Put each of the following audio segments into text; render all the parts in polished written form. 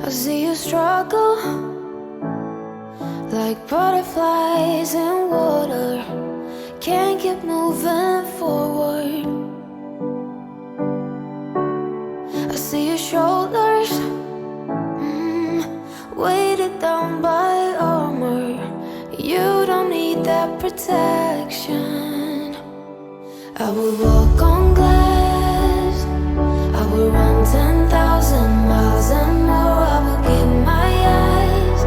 I see you struggle like butterflies in water, can't keep moving forward. I see your shoulders weighted down by armor. You don't need that protection. I would walk on glass, I would run 10,000 miles and more. I would give my eyes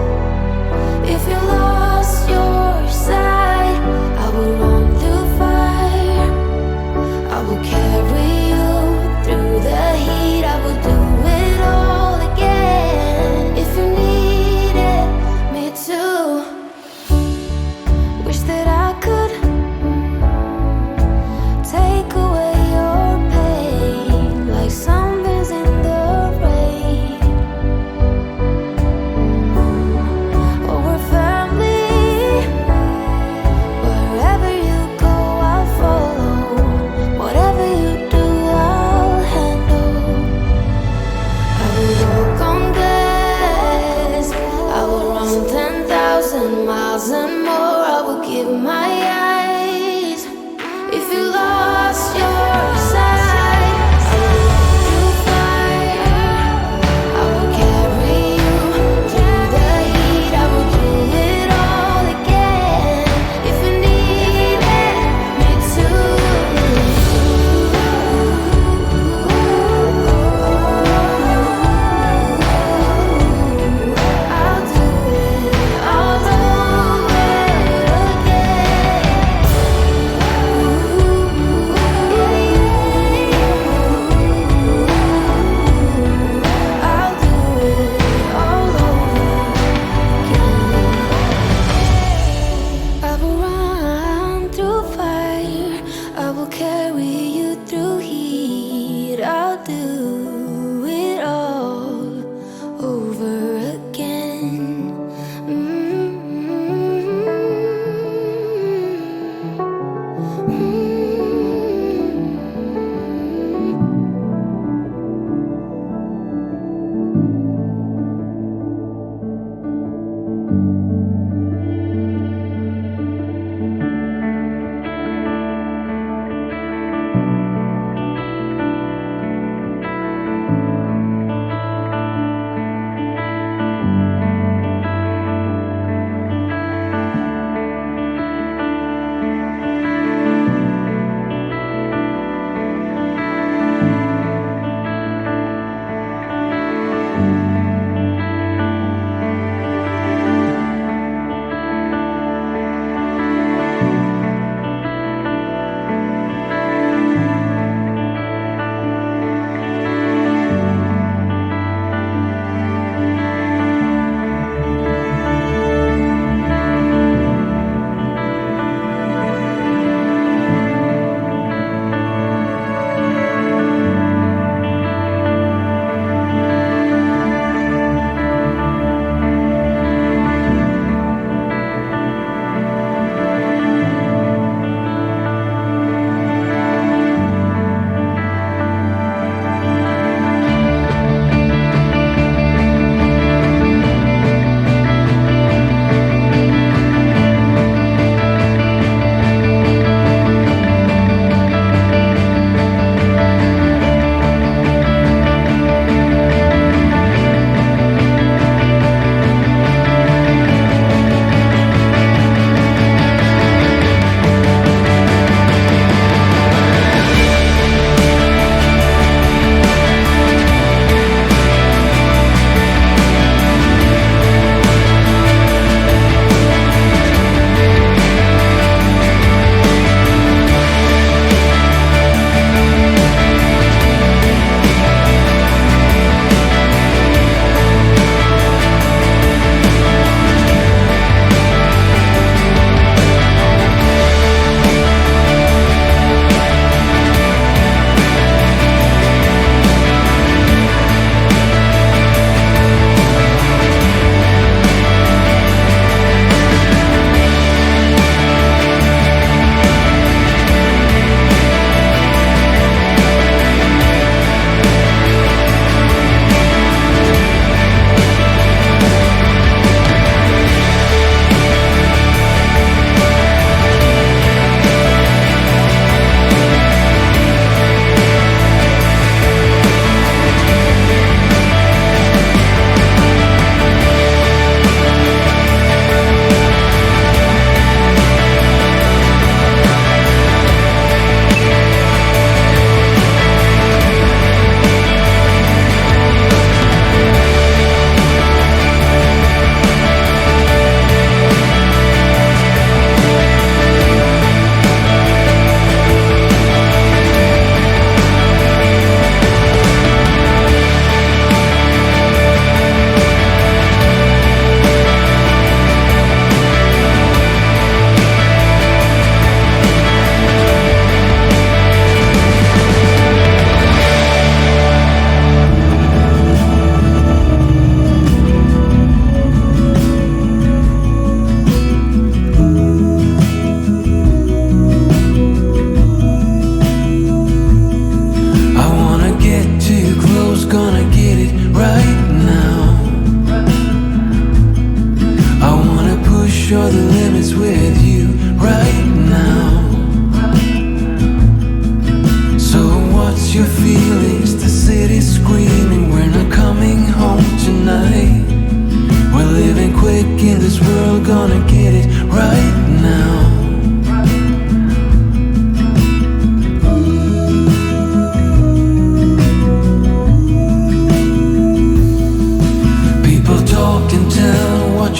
if you lost your sight. I would run through fire, I would carry you through the heat. I would do it all again if you needed me to. Wish that I could take away your pain like some in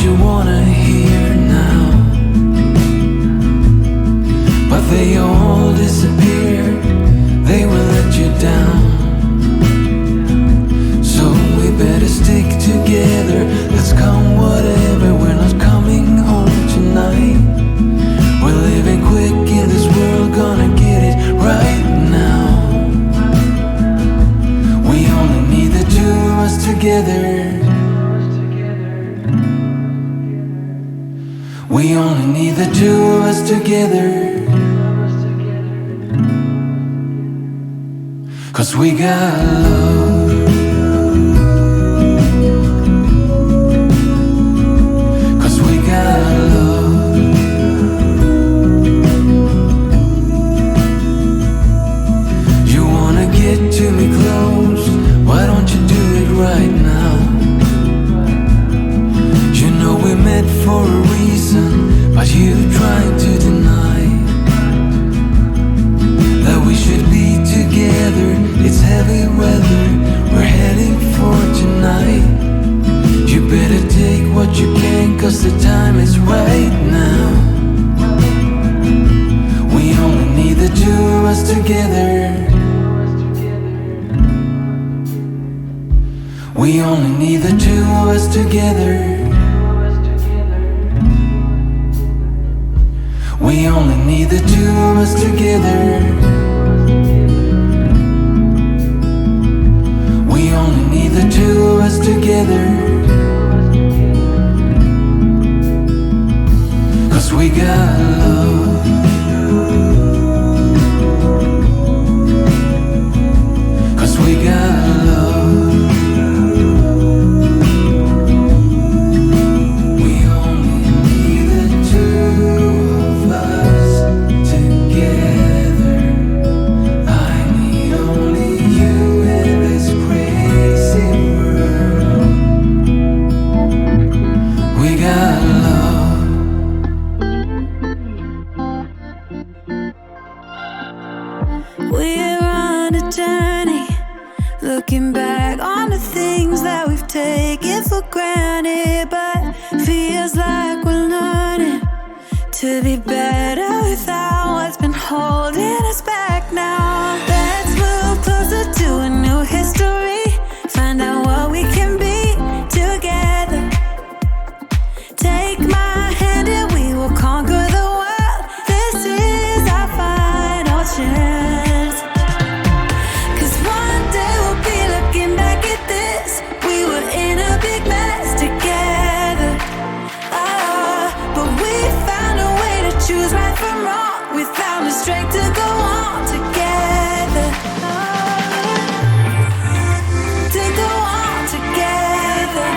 you wanna hear now, but they all disappear, they will let you down. So we better stick together, let's come whatever, we're not coming home tonight. We're living quick in this world, gonna get it right now. We only need the two of us together. We only need the two of us together. 'Cause we got love. To me close, why don't you do it right now? You know we met for a reason, but you trying to deny that we should be together. It's heavy weather, we're heading for tonight. You better take what you can, 'cause the time is right now. We only need the two of us together. We only need the two of us together. We only need the two of us together. We only need the two of us together. 'Cause we got love. 'Cause we got love. Looking back on the things that we've taken for granted, but feels like we're learning to be better without what's been holding us back now. Let's move closer to a new history, find out what we can be together. Take my hand and we will conquer the world. This is our final chance. 'Cause one day we'll be looking back at this. We were in a big mess together. But we found a way to choose right from wrong. We found the strength to go on together. To go on together.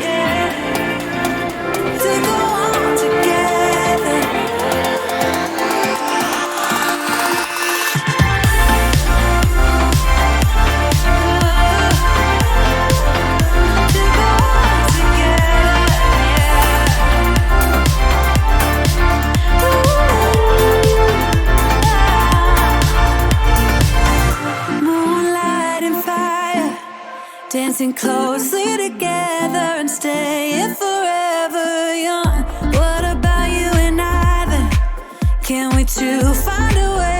Yeah. To go on together. Moonlight and fire, dancing closely together and staying forever young. What about you and I then? Can we two find a way